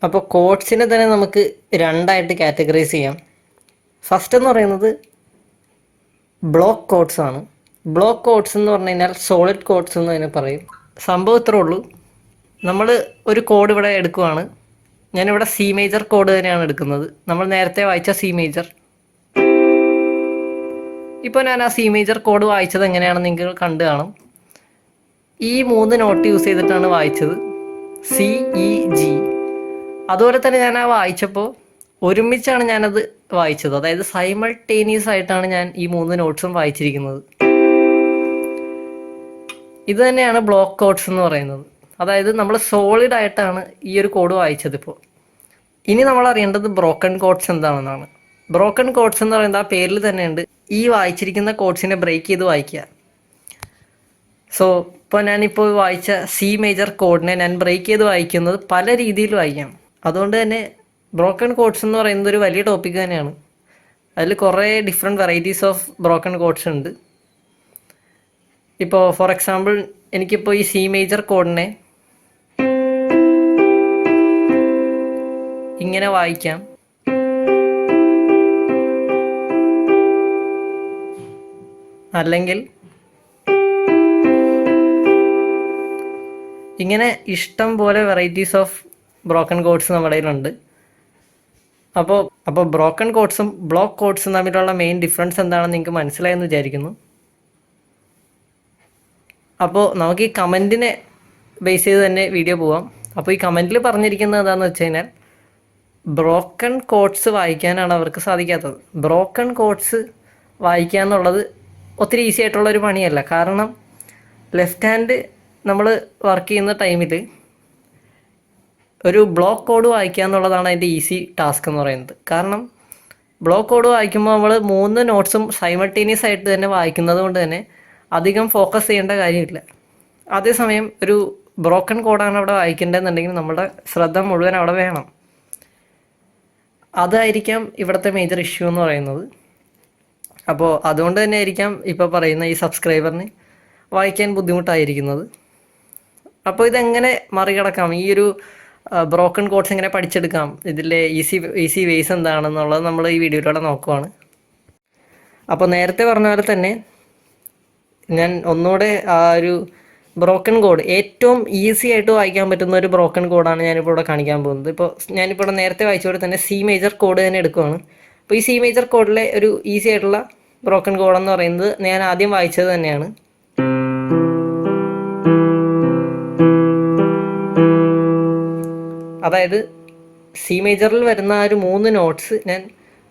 അപ്പോൾ കോഡ്സിനെ തന്നെ നമുക്ക് രണ്ടായിട്ട് കാറ്റഗറൈസ് ചെയ്യാം. ഫസ്റ്റ് എന്ന് പറയുന്നത് ബ്ലോക്ക് കോഡ്സ് ആണ്. ബ്ലോക്ക് കോഡ്സ് എന്ന് പറഞ്ഞു കഴിഞ്ഞാൽ സോളിഡ് കോഡ്സ് എന്ന് തന്നെ പറയും. സംഭവം ഇത്രേ ഉള്ളൂ. നമ്മൾ ഒരു കോഡ് ഇവിടെ എടുക്കുവാണ്. ഞാനിവിടെ സി മേജർ കോഡ് തന്നെയാണ് എടുക്കുന്നത്. നമ്മൾ നേരത്തെ വായിച്ച സി മേജർ. ഇപ്പോൾ ഞാൻ ആ സി മേജർ കോഡ് വായിച്ചത് എങ്ങനെയാണെന്ന് നിങ്ങൾ കണ്ടു കാണും. ഈ 3 നോട്ട് യൂസ് ചെയ്തിട്ടാണ് വായിച്ചത്. C E G. അതുപോലെ തന്നെ ഞാൻ ആ വായിച്ചപ്പോൾ ഒരുമിച്ചാണ് ഞാനത് വായിച്ചത്. അതായത് സൈമൾട്ടേനിയസ് ആയിട്ടാണ് ഞാൻ ഈ 3 നോട്ട്സും വായിച്ചിരിക്കുന്നത്. ഇത് തന്നെയാണ് ബ്ലോക്ക് കോഡ്സ് എന്ന് പറയുന്നത്. അതായത് നമ്മൾ സോളിഡ് ആയിട്ടാണ് ഈ ഒരു കോഡ് വായിച്ചത്. ഇപ്പോൾ ഇനി നമ്മൾ അറിയേണ്ടത് ബ്രോക്കൺ കോഡ്സ് എന്താണെന്നാണ്. ബ്രോക്കൺ കോഡ്സ് എന്ന് പറയുന്നത് ആ പേരിൽ തന്നെയുണ്ട്. ഈ വായിച്ചിരിക്കുന്ന കോഡ്സിനെ ബ്രേക്ക് ചെയ്ത് വായിക്കുക. സോ ഇപ്പോൾ ഞാനിപ്പോൾ വായിച്ച സി മേജർ കോഡിനെ ഞാൻ ബ്രേക്ക് ചെയ്ത് വായിക്കുന്നത് പല രീതിയിൽ വായിക്കാം. അതുകൊണ്ട് തന്നെ ബ്രോക്കൺ കോഡ്സ് എന്ന് പറയുന്നത് ഒരു വലിയ ടോപ്പിക് തന്നെയാണ്. അതിൽ കുറേ different varieties of broken chords ഉണ്ട്. ഇപ്പോൾ ഫോർ എക്സാമ്പിൾ എനിക്കിപ്പോൾ ഈ സി മേജർ കോഡിനെ ഇങ്ങനെ വായിക്കാം. അല്ലെങ്കിൽ ഇങ്ങനെ ഇഷ്ടം പോലെ വെറൈറ്റീസ് ഓഫ് ബ്രോക്കൺ കോഡ്സ് നമ്മുടെ കയ്യിലുണ്ട്. അപ്പോൾ ബ്രോക്കൺ കോഡ്സും ബ്ലോക്ക് കോഡ്സും തമ്മിലുള്ള മെയിൻ ഡിഫറൻസ് എന്താണെന്ന് നിങ്ങൾക്ക് മനസ്സിലായെന്ന് വിചാരിക്കുന്നു. അപ്പോൾ നമുക്ക് ഈ കമൻറ്റിനെ ബേസ് ചെയ്ത് തന്നെ വീഡിയോ പോവാം. അപ്പോൾ ഈ കമൻറ്റിൽ പറഞ്ഞിരിക്കുന്നത് എന്താണെന്ന് വെച്ച് കഴിഞ്ഞാൽ ബ്രോക്കൺ കോഡ്സ് വായിക്കാനാണ് അവർക്ക് സാധിക്കാത്തത്. ബ്രോക്കൺ കോഡ്സ് വായിക്കുക എന്നുള്ളത് ഒത്തിരി ഈസി ആയിട്ടുള്ളൊരു പണിയല്ല. കാരണം ലെഫ്റ്റ് ഹാൻഡ് നമ്മൾ വർക്ക് ചെയ്യുന്ന ടൈമിൽ ഒരു ബ്ലോക്ക് കോഡ് വായിക്കുക എന്നുള്ളതാണ് അതിൻ്റെ ഈസി ടാസ്ക് എന്ന് പറയുന്നത്. കാരണം ബ്ലോക്ക് കോഡ് വായിക്കുമ്പോൾ നമ്മൾ 3 നോട്ട്സും സൈമൾട്ടേനിയസ് ആയിട്ട് തന്നെ വായിക്കുന്നത് കൊണ്ട് തന്നെ അധികം ഫോക്കസ് ചെയ്യേണ്ട കാര്യമില്ല. അതേസമയം ഒരു ബ്രോക്കൺ കോഡാണ് അവിടെ വായിക്കേണ്ടതെന്നുണ്ടെങ്കിൽ നമ്മുടെ ശ്രദ്ധ മുഴുവൻ അവിടെ വേണം. അതായിരിക്കാം ഇവിടുത്തെ മേജർ ഇഷ്യൂ എന്ന് പറയുന്നത്. അപ്പോൾ അതുകൊണ്ട് തന്നെ ആയിരിക്കാം ഇപ്പോൾ പറയുന്ന ഈ സബ്സ്ക്രൈബറിന് വായിക്കാൻ ബുദ്ധിമുട്ടായിരിക്കുന്നത്. അപ്പോൾ ഇതെങ്ങനെ മറികടക്കാം, ഈ ഒരു ബ്രോക്കൺ കോഡ്സ് എങ്ങനെ പഠിച്ചെടുക്കാം, ഇതിലെ ഈസി വേസ് എന്താണെന്നുള്ളത് നമ്മൾ ഈ വീഡിയോയിലൂടെ നോക്കുവാണ്. അപ്പോൾ നേരത്തെ പറഞ്ഞ പോലെ തന്നെ ഞാൻ ഒന്നുകൂടെ ആ ഒരു ബ്രോക്കൺ കോഡ് ഏറ്റവും ഈസി ആയിട്ട് വായിക്കാൻ പറ്റുന്ന ഒരു ബ്രോക്കൺ കോഡാണ് ഞാനിപ്പോൾ ഇവിടെ കാണിക്കാൻ പോകുന്നത്. ഇപ്പോൾ ഞാനിപ്പോൾ ഇവിടെ നേരത്തെ വായിച്ചപോലെ തന്നെ സി മേജർ കോഡ് തന്നെ എടുക്കുകയാണ്. അപ്പോൾ ഈ സി മേജർ കോഡിലെ ഒരു ഈസി ആയിട്ടുള്ള ബ്രോക്കൺ കോഡ് എന്ന് പറയുന്നത് ഞാൻ ആദ്യം വായിച്ചത് തന്നെയാണ്. അതായത് സി മേജറിൽ വരുന്ന ആ ഒരു 3 നോട്ട്സ് ഞാൻ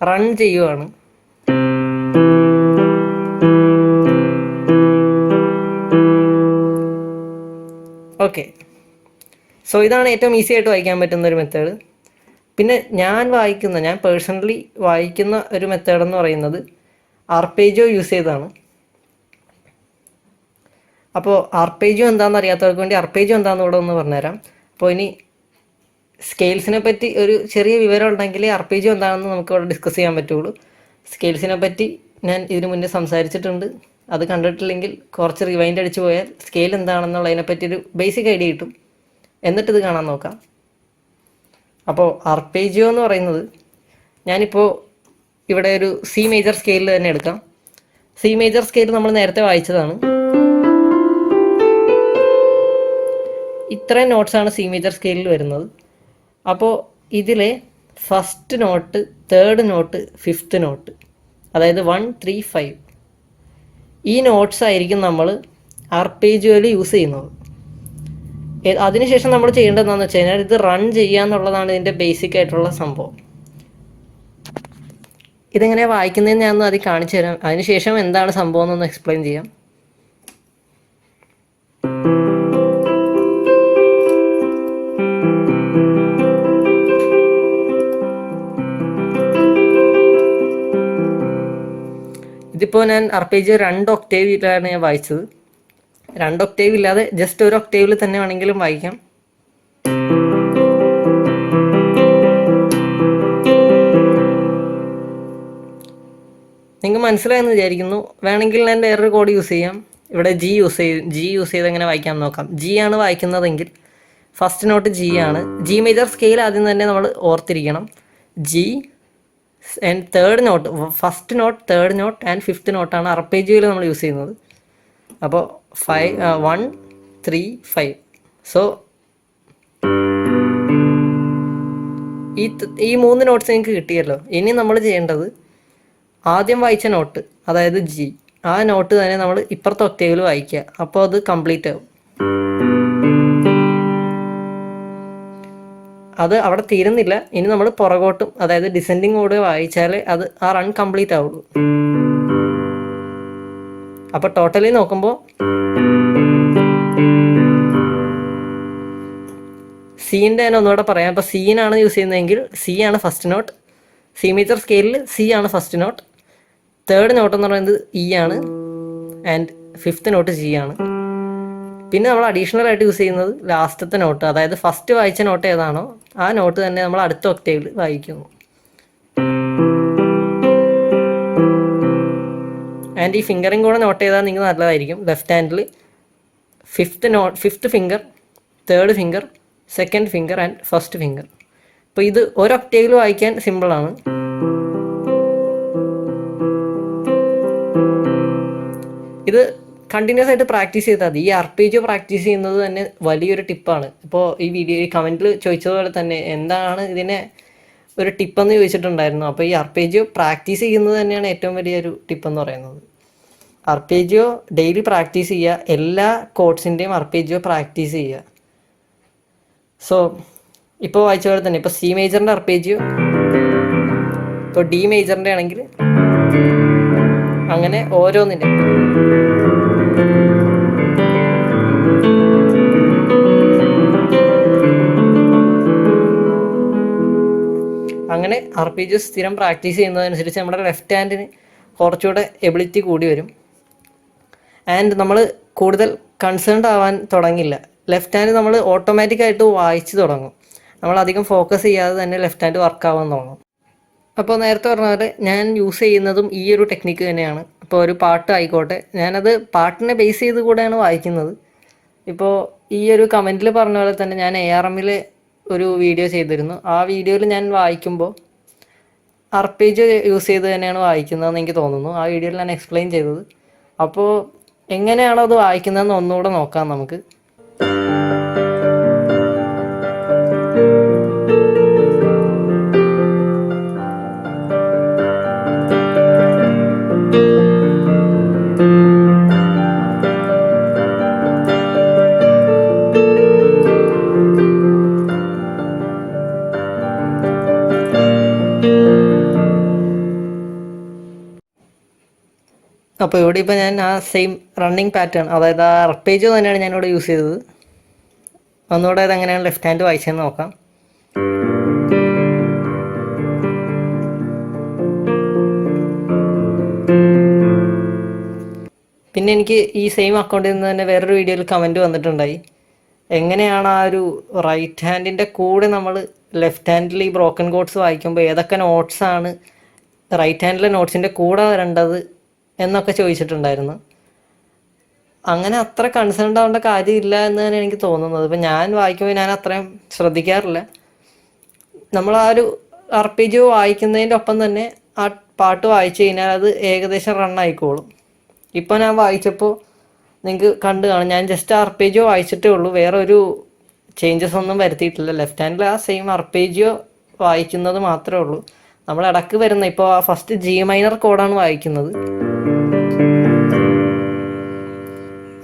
റൺ ചെയ്യുവാണ്. ഓക്കെ, സോ ഇതാണ് ഏറ്റവും ഈസി ആയിട്ട് വായിക്കാൻ പറ്റുന്ന ഒരു മെത്തേഡ്. പിന്നെ ഞാൻ പേഴ്സണലി വായിക്കുന്ന ഒരു മെത്തേഡ് എന്ന് പറയുന്നത് ആർപേജിയോ യൂസ് ചെയ്താണ്. അപ്പോൾ ആർപേജിയോ എന്താണെന്ന് അറിയാത്തവർക്ക് വേണ്ടി ആർപേജിയോ എന്താണെന്ന് ഇവിടെ ഒന്ന് പറഞ്ഞുതരാം. അപ്പോൾ ഇനി സ്കെയിൽസിനെ പറ്റി ഒരു ചെറിയ വിവരം ഉണ്ടെങ്കിൽ ആർപേജിയോ എന്താണെന്ന് നമുക്ക് ഇവിടെ ഡിസ്കസ് ചെയ്യാൻ പറ്റുള്ളൂ. സ്കെയിൽസിനെ പറ്റി ഞാൻ ഇതിനു മുന്നേ സംസാരിച്ചിട്ടുണ്ട്. അത് കണ്ടിട്ടില്ലെങ്കിൽ കുറച്ച് റിവൈൻഡ് അടിച്ചു പോയാൽ സ്കെയിൽ എന്താണെന്നുള്ളതിനെപ്പറ്റി ഒരു ബേസിക് ഐഡിയ കിട്ടും. എന്നിട്ട് ഇത് കാണാൻ നോക്കാം. അപ്പോൾ ആർപേജിയോ എന്ന് പറയുന്നത്, ഞാനിപ്പോൾ ഇവിടെ ഒരു സി മേജർ സ്കെയിലിൽ തന്നെ എടുക്കാം. സി മേജർ സ്കെയിൽ നമ്മൾ നേരത്തെ വായിച്ചതാണ്. ഇത്രയും നോട്ട്സാണ് സി മേജർ സ്കെയിലിൽ വരുന്നത്. അപ്പോൾ ഇതിലെ first note, third note, fifth note, അതായത് 1, 3, 5 ഈ നോട്ട്സ് ആയിരിക്കും നമ്മൾ ആർപേജിയോയിൽ യൂസ് ചെയ്യുന്നത്. അതിനുശേഷം നമ്മൾ ചെയ്യേണ്ടത് എന്താണെന്ന് വെച്ച് കഴിഞ്ഞാൽ ഇത് റൺ ചെയ്യുക എന്നുള്ളതാണ് ഇതിൻ്റെ ബേസിക് ആയിട്ടുള്ള സംഭവം. ഇതെങ്ങനെയാണ് വായിക്കുന്നതെന്ന് ഞാൻ അത് കാണിച്ചു തരാം. അതിനുശേഷം എന്താണ് സംഭവം എന്നൊന്ന് എക്സ്പ്ലെയിൻ ചെയ്യാം. ഇതിപ്പോൾ ഞാൻ ആർപേജിയോ 2 ഒക്ടേവിലാണ് ഞാൻ വായിച്ചത്. 2 ഒക്ടേവ് ഇല്ലാതെ ജസ്റ്റ് 1 ഒക്ടേവിൽ തന്നെ വേണമെങ്കിലും വായിക്കാം. നിങ്ങൾക്ക് മനസ്സിലായെന്ന് വിചാരിക്കുന്നു. വേണമെങ്കിൽ ഞാൻ വേറൊരു കോഡ് യൂസ് ചെയ്യാം. ഇവിടെ ജി യൂസ് ചെയ്ത് എങ്ങനെ വായിക്കാൻ നോക്കാം. ജി ആണ് വായിക്കുന്നതെങ്കിൽ ഫസ്റ്റ് നോട്ട് ജി ആണ്. ജി മേജർ സ്കെയിൽ ആദ്യം തന്നെ നമ്മൾ ഓർത്തിരിക്കണം. G and third note, first note, third note and fifth നോട്ടാണ് ആർപേജിയോയിൽ നമ്മൾ യൂസ് ചെയ്യുന്നത്. അപ്പോൾ 1, 3, 5. സോ ഈ 3 നോട്ട്സ് എനിക്ക് കിട്ടിയല്ലോ. ഇനി നമ്മൾ ചെയ്യേണ്ടത് ആദ്യം വായിച്ച നോട്ട്, അതായത് ജി, ആ നോട്ട് തന്നെ നമ്മൾ ഇപ്പുറത്തെ ഒക്ടേവിൽ വായിക്കുക. അപ്പോൾ അത് കംപ്ലീറ്റ് ആവും. അത് അവിടെ തീരുന്നില്ല. ഇനി നമ്മൾ പുറകോട്ടും, അതായത് ഡിസെൻഡിങ് ഓർഡർ വായിച്ചാലേ അത് ആ റൺ കംപ്ലീറ്റ് ആവുള്ളൂ. അപ്പോൾ ടോട്ടലി നോക്കുമ്പോൾ സീൻ്റെ തന്നെ ഒന്നുകൂടെ പറയാം. അപ്പോൾ സീനാണ് യൂസ് ചെയ്യുന്നതെങ്കിൽ സി ആണ് ഫസ്റ്റ് നോട്ട്. സി മേജർ സ്കെയിലിൽ സി ആണ് ഫസ്റ്റ് നോട്ട്. തേർഡ് നോട്ട് എന്ന് പറയുന്നത് ഇ ആണ്. ആൻഡ് ഫിഫ്ത്ത് നോട്ട് ജി ആണ്. പിന്നെ നമ്മൾ അഡീഷണൽ ആയിട്ട് യൂസ് ചെയ്യുന്നത് ലാസ്റ്റത്തെ നോട്ട്, അതായത് ഫസ്റ്റ് വായിച്ച നോട്ട് ഏതാണോ ആ നോട്ട് തന്നെ നമ്മൾ അടുത്ത ഒക്ടേവിൽ വായിക്കുന്നു. ആൻഡ് ഈ ഫിംഗറിങ് കൂടെ നോട്ട് ചെയ്താൽ നിങ്ങൾക്ക് നല്ലതായിരിക്കും. Left handle fifth finger, third finger, second finger and first finger. അപ്പോൾ ഇത് ഒരു ഒക്ടേവിൽ വായിക്കാൻ സിമ്പിളാണ്. ഇത് കണ്ടിന്യൂസ് ആയിട്ട് പ്രാക്ടീസ് ചെയ്താൽ മതി. ഈ ആർപേജിയോ പ്രാക്ടീസ് ചെയ്യുന്നത് തന്നെ വലിയൊരു ടിപ്പാണ്. ഇപ്പോൾ ഈ കമൻറ്റിൽ ചോദിച്ചതുപോലെ തന്നെ എന്താണ് ഇതിനെ ഒരു ടിപ്പെന്ന് ചോദിച്ചിട്ടുണ്ടായിരുന്നു. അപ്പോൾ ഈ ആർപേജിയോ പ്രാക്ടീസ് ചെയ്യുന്നത് തന്നെയാണ് ഏറ്റവും വലിയൊരു ടിപ്പെന്ന് പറയുന്നത്. ആർപേജിയോ ഡെയിലി പ്രാക്ടീസ് ചെയ്യുക. എല്ലാ കോഡ്സിൻ്റെയും ആർപേജിയോ പ്രാക്ടീസ് ചെയ്യുക. സോ ഇപ്പോൾ വായിച്ച പോലെ തന്നെ ഇപ്പോൾ സി മേജറിൻ്റെ ആർപേജിയോ, ഇപ്പോൾ ഡി മേജറിൻ്റെ ആണെങ്കിൽ അങ്ങനെ ഓരോന്നിൻ്റെ അങ്ങനെ ആർപേജിയോ സ്ഥിരം പ്രാക്ടീസ് ചെയ്യുന്നതനുസരിച്ച് നമ്മുടെ ലെഫ്റ്റ് ഹാൻഡിന് കുറച്ചുകൂടെ എബിലിറ്റി കൂടി വരും. ആൻഡ് നമ്മൾ കൂടുതൽ കൺസേൺഡ് ആവാൻ തുടങ്ങില്ല. ലെഫ്റ്റ് ഹാൻഡ് നമ്മൾ ഓട്ടോമാറ്റിക്കായിട്ട് വായിച്ച് തുടങ്ങും. നമ്മൾ അധികം ഫോക്കസ് ചെയ്യാതെ തന്നെ ലെഫ്റ്റ് ഹാൻഡ് വർക്ക് ആവാൻ തുടങ്ങും. അപ്പോൾ നേരത്തെ പറഞ്ഞ പോലെ ഞാൻ യൂസ് ചെയ്യുന്നതും ഈ ഒരു ടെക്നിക്ക് തന്നെയാണ്. ഇപ്പോൾ ഒരു പാട്ട് ആയിക്കോട്ടെ, ഞാനത് പാട്ടിനെ ബേസ് ചെയ്ത് കൂടെയാണ് വായിക്കുന്നത്. ഇപ്പോൾ ഈ ഒരു കമൻറ്റിൽ പറഞ്ഞ പോലെ തന്നെ ഞാൻ ARMൽ ഒരു വീഡിയോ ചെയ്തിരുന്നു. ആ വീഡിയോയിൽ ഞാൻ വായിക്കുമ്പോൾ ആർപേജിയോ യൂസ് ചെയ്ത് തന്നെയാണ് വായിക്കുന്നതെന്ന് എനിക്ക് തോന്നുന്നു. ആ വീഡിയോയിൽ ഞാൻ എക്സ്പ്ലെയിൻ ചെയ്തത്. അപ്പോൾ എങ്ങനെയാണോ അത് വായിക്കുന്നതെന്ന് ഒന്നുകൂടെ നോക്കാം നമുക്ക്. അപ്പോൾ ഇവിടെ ഇപ്പോൾ ഞാൻ ആ സെയിം റണ്ണിങ് പാറ്റേൺ, അതായത് ആ അർപ്പേജോ തന്നെയാണ് ഞാനിവിടെ യൂസ് ചെയ്തത്. ഒന്നുകൂടെ അത് എങ്ങനെയാണ് ലെഫ്റ്റ് ഹാൻഡ് വായിച്ചതെന്ന് നോക്കാം. പിന്നെ എനിക്ക് ഈ സെയിം അക്കൗണ്ടിൽ നിന്ന് തന്നെ വേറൊരു വീഡിയോയിൽ കമൻറ്റ് വന്നിട്ടുണ്ടായി, എങ്ങനെയാണ് ആ ഒരു റൈറ്റ് ഹാൻഡിൻ്റെ കൂടെ നമ്മൾ ലെഫ്റ്റ് ഹാൻഡിൽ ഈ ബ്രോക്കൺ കോഡ്സ് വായിക്കുമ്പോൾ ഏതൊക്കെ നോട്ട്സാണ് റൈറ്റ് ഹാൻഡിലെ നോട്ട്സിൻ്റെ കൂടെ വരേണ്ടത് എന്നൊക്കെ ചോദിച്ചിട്ടുണ്ടായിരുന്നു. അങ്ങനെ അത്ര കൺസേൺഡ് ആവേണ്ട കാര്യമില്ല എന്ന് തന്നെ എനിക്ക് തോന്നുന്നത്. ഇപ്പം ഞാൻ വായിക്കുമ്പോൾ ഞാൻ അത്രയും ശ്രദ്ധിക്കാറില്ല. നമ്മൾ ആ ഒരു അർപ്പേജോ വായിക്കുന്നതിൻ്റെ ഒപ്പം തന്നെ ആ പാട്ട് വായിച്ചു കഴിഞ്ഞാൽ അത് ഏകദേശം റണ്ണായിക്കോളും. ഇപ്പോൾ ഞാൻ വായിച്ചപ്പോൾ നിങ്ങൾക്ക് കണ്ടു കാണും, ഞാൻ ജസ്റ്റ് അർപ്പേജോ വായിച്ചിട്ടേ ഉള്ളൂ, വേറെ ഒരു ചേഞ്ചസ് ഒന്നും വരുത്തിയിട്ടില്ല. ലെഫ്റ്റ് ഹാൻഡിൽ ആ സെയിം അർപ്പേജോ വായിക്കുന്നത് മാത്രമേ ഉള്ളൂ. നമ്മൾ ഇടക്ക് വരുന്ന ഇപ്പോൾ ആ ഫസ്റ്റ് ജി മൈനർ കോഡാണ് വായിക്കുന്നത്.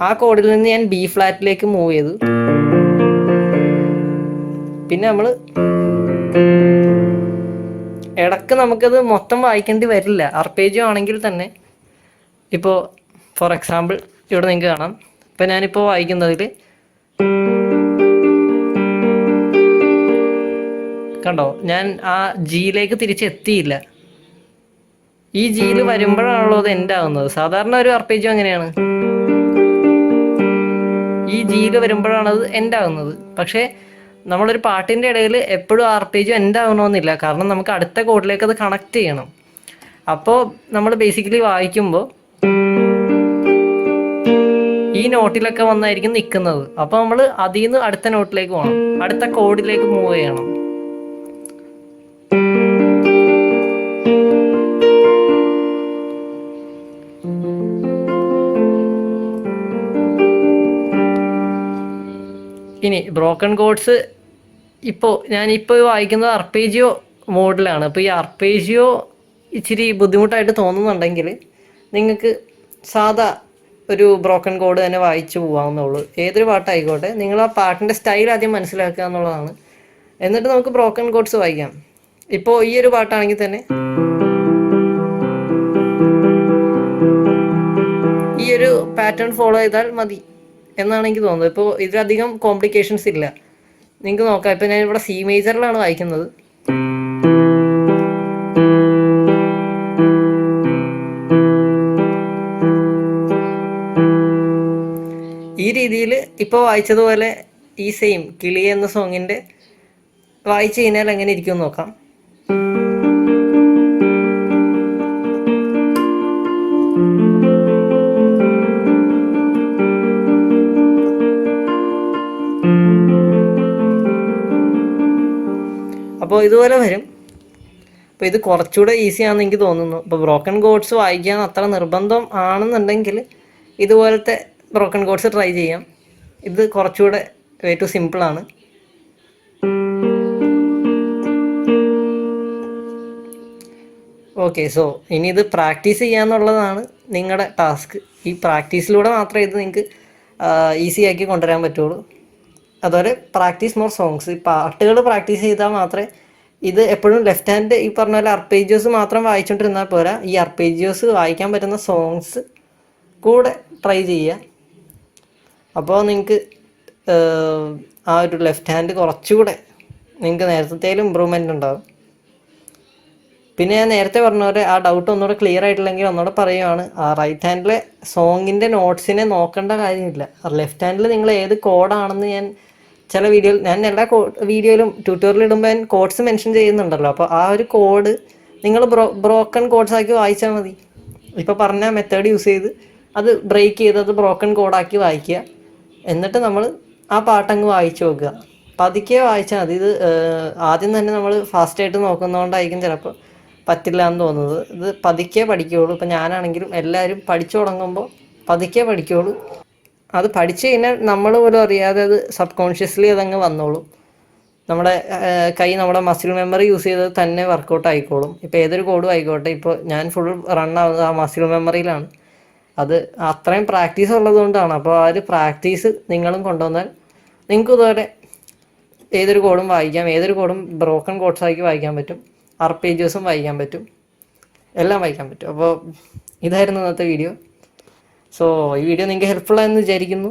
ആ കോഡിൽ നിന്ന് ഞാൻ ബി ഫ്ലാറ്റിലേക്ക് മൂവ് ചെയ്തു. പിന്നെ നമ്മൾ ഇടക്ക് നമുക്കത് മൊത്തം വായിക്കേണ്ടി വരില്ല, അർപ്പേജോ ആണെങ്കിൽ തന്നെ. ഇപ്പോൾ ഫോർ എക്സാമ്പിൾ ഇവിടെ നിങ്ങൾക്ക് കാണാം, ഇപ്പം ഞാനിപ്പോൾ വായിക്കുന്നതിൽ കണ്ടോ, ഞാൻ ആ ജിയിലേക്ക് തിരിച്ചെത്തിയില്ല. ഈ ജിയിൽ വരുമ്പോഴാണല്ലോ അത് എൻഡ് ആവുന്നത്. സാധാരണ ഒരു അർപ്പേജോ അങ്ങനെയാണ്, ഈ ജിയിൽ വരുമ്പോഴാണ് അത് എൻഡ് ആവുന്നത്. പക്ഷേ നമ്മളൊരു പാട്ടിൻ്റെ ഇടയിൽ എപ്പോഴും ആർപ്പേജോ എൻഡ് ആവണമെന്നില്ല, കാരണം നമുക്ക് അടുത്ത കോഡിലേക്ക് അത് കണക്ട് ചെയ്യണം. അപ്പോൾ നമ്മൾ ബേസിക്കലി വായിക്കുമ്പോൾ ഈ നോട്ടിലൊക്കെ വന്നായിരിക്കും നിൽക്കുന്നത്. അപ്പോൾ നമ്മൾ അതിൽ നിന്ന് അടുത്ത നോട്ടിലേക്ക് പോകണം, അടുത്ത കോഡിലേക്ക് മൂവ് ചെയ്യണം. ഇനി ബ്രോക്കൺ കോഡ്സ് ഇപ്പോൾ ഞാനിപ്പോൾ വായിക്കുന്നത് അർപ്പേജിയോ മോഡിലാണ്. അപ്പോൾ ഈ അർപ്പേജിയോ ഇച്ചിരി ബുദ്ധിമുട്ടായിട്ട് തോന്നുന്നുണ്ടെങ്കിൽ നിങ്ങൾക്ക് സാധാ ഒരു ബ്രോക്കൺ കോഡ് തന്നെ വായിച്ചു പോകാവുന്നുള്ളൂ. ഏതൊരു പാട്ടായിക്കോട്ടെ, നിങ്ങൾ ആ പാട്ടിൻ്റെ സ്റ്റൈൽ ആദ്യം മനസ്സിലാക്കുക എന്നുള്ളതാണ്. എന്നിട്ട് നമുക്ക് ബ്രോക്കൺ കോഡ്സ് വായിക്കാം. ഇപ്പോൾ ഈ ഒരു പാട്ടാണെങ്കിൽ തന്നെ ഈ ഒരു പാറ്റേൺ ഫോളോ ചെയ്താൽ മതി എന്നാണ് എനിക്ക് തോന്നുന്നത്. ഇപ്പോൾ ഇതിലധികം കോംപ്ലിക്കേഷൻസ് ഇല്ല. നിങ്ങൾക്ക് നോക്കാം, ഇപ്പോൾ ഞാൻ ഇവിടെ സി മേജറിലാണ് വായിക്കുന്നത്. ഈ രീതിയിൽ ഇപ്പോൾ വായിച്ചതുപോലെ ഈ സെയിം കിളി എന്ന സോങ്ങിൻ്റെ വായിച്ചു കഴിഞ്ഞാൽ എങ്ങനെ ഇരിക്കും നോക്കാം. അപ്പോൾ ഇതുപോലെ വരും. അപ്പോൾ ഇത് കുറച്ചുകൂടെ ഈസിയാണെന്ന് എനിക്ക് തോന്നുന്നു. ഇപ്പോൾ ബ്രോക്കൺ കോഡ്സ് വായിക്കാൻ അത്ര നിർബന്ധം ആണെന്നുണ്ടെങ്കിൽ ഇതുപോലത്തെ ബ്രോക്കൺ കോഡ്സ് ട്രൈ ചെയ്യാം. ഇത് കുറച്ചുകൂടെ വേ ടു സിമ്പിളാണ്. ഓക്കെ, സോ ഇനി ഇത് പ്രാക്ടീസ് ചെയ്യാന്നുള്ളതാണ് നിങ്ങളുടെ ടാസ്ക്. ഈ പ്രാക്ടീസിലൂടെ മാത്രമേ ഇത് നിങ്ങൾക്ക് ഈസി ആക്കി കൊണ്ടുവരാൻ പറ്റുള്ളൂ. അതുപോലെ പ്രാക്ടീസ് മോർ സോങ്സ്. ഈ പാട്ടുകൾ പ്രാക്ടീസ് ചെയ്താൽ മാത്രമേ ഇത് എപ്പോഴും ലെഫ്റ്റ് ഹാൻഡ് ഈ പറഞ്ഞ പോലെ അർപ്പേജിയോസ് മാത്രം വായിച്ചുകൊണ്ടിരുന്നാൽ പോരാ, ഈ അർപ്പേജിയോസ് വായിക്കാൻ പറ്റുന്ന സോങ്സ് കൂടെ ട്രൈ ചെയ്യുക. അപ്പോൾ നിങ്ങൾക്ക് ആ ഒരു ലെഫ്റ്റ് ഹാൻഡ് കുറച്ചുകൂടെ നിങ്ങൾക്ക് നേരത്തേലും ഇമ്പ്രൂവ്മെൻ്റ് ഉണ്ടാകും. പിന്നെ ഞാൻ നേരത്തെ പറഞ്ഞ പോലെ ആ ഡൗട്ട് ഒന്നുകൂടെ ക്ലിയർ ആയിട്ടില്ലെങ്കിൽ ഒന്നുകൂടെ പറയുവാണ്, ആ റൈറ്റ് ഹാൻഡിലെ സോങ്ങിൻ്റെ നോട്ട്സിനെ നോക്കേണ്ട കാര്യമില്ല. ലെഫ്റ്റ് ഹാൻഡിൽ നിങ്ങൾ ഏത് കോഡാണെന്ന് ഞാൻ ചില വീഡിയോയിൽ, ഞാൻ എല്ലാ വീഡിയോയിലും ട്യൂട്ടോറിയൽ ഇടുമ്പോൾ ഞാൻ കോഡ്സ് മെൻഷൻ ചെയ്യുന്നുണ്ടല്ലോ. അപ്പോൾ ആ ഒരു കോഡ് നിങ്ങൾ ബ്രോക്കൺ കോഡ്സ് ആക്കി വായിച്ചാൽ മതി. ഇപ്പോൾ പറഞ്ഞ മെത്തേഡ് യൂസ് ചെയ്ത് അത് ബ്രേക്ക് ചെയ്ത് അത് ബ്രോക്കൺ കോഡാക്കി വായിക്കുക. എന്നിട്ട് നമ്മൾ ആ പാട്ടങ്ങ് വായിച്ചു നോക്കുക. പതുക്കെ വായിച്ചാൽ മതി. ഇത് ആദ്യം തന്നെ നമ്മൾ ഫാസ്റ്റായിട്ട് നോക്കുന്നതുകൊണ്ടായിരിക്കും ചിലപ്പോൾ പറ്റില്ല എന്ന് തോന്നുന്നത്. ഇത് പതുക്കെ പഠിക്കുകയുള്ളൂ. ഇപ്പം ഞാനാണെങ്കിലും എല്ലാവരും പഠിച്ചു തുടങ്ങുമ്പോൾ പതുക്കെ പഠിക്കുള്ളൂ. അത് പഠിച്ചു കഴിഞ്ഞാൽ നമ്മൾ പോലും അറിയാതെ അത് സബ് കോൺഷ്യസ്ലി അതങ്ങ് വന്നോളും. നമ്മുടെ കൈ നമ്മുടെ മസിൽ മെമ്മറി യൂസ് ചെയ്തത് തന്നെ വർക്കൗട്ട് ആയിക്കോളും. ഇപ്പോൾ ഏതൊരു കോഡും ആയിക്കോട്ടെ, ഇപ്പോൾ ഞാൻ ഫുൾ റൺ ആവുന്നത് ആ മസിൽ മെമ്മറിയിലാണ്. അത് അത്രയും പ്രാക്ടീസ് ഉള്ളതുകൊണ്ടാണ്. അപ്പോൾ ആ ഒരു പ്രാക്ടീസ് നിങ്ങളും കൊണ്ടുവന്നാൽ നിങ്ങൾക്ക് ഇതുപോലെ ഏതൊരു കോഡും വായിക്കാം. ഏതൊരു കോഡും ബ്രോക്കൺ കോഡ്സ് ആക്കി വായിക്കാൻ പറ്റും, ആർപേജസും വായിക്കാൻ പറ്റും, എല്ലാം വായിക്കാൻ പറ്റും. അപ്പോൾ ഇതായിരുന്നു ഇന്നത്തെ വീഡിയോ. സോ ഈ വീഡിയോ നിങ്ങൾക്ക് ഹെൽപ്ഫുൾ ആയെന്ന് വിചാരിക്കുന്നു.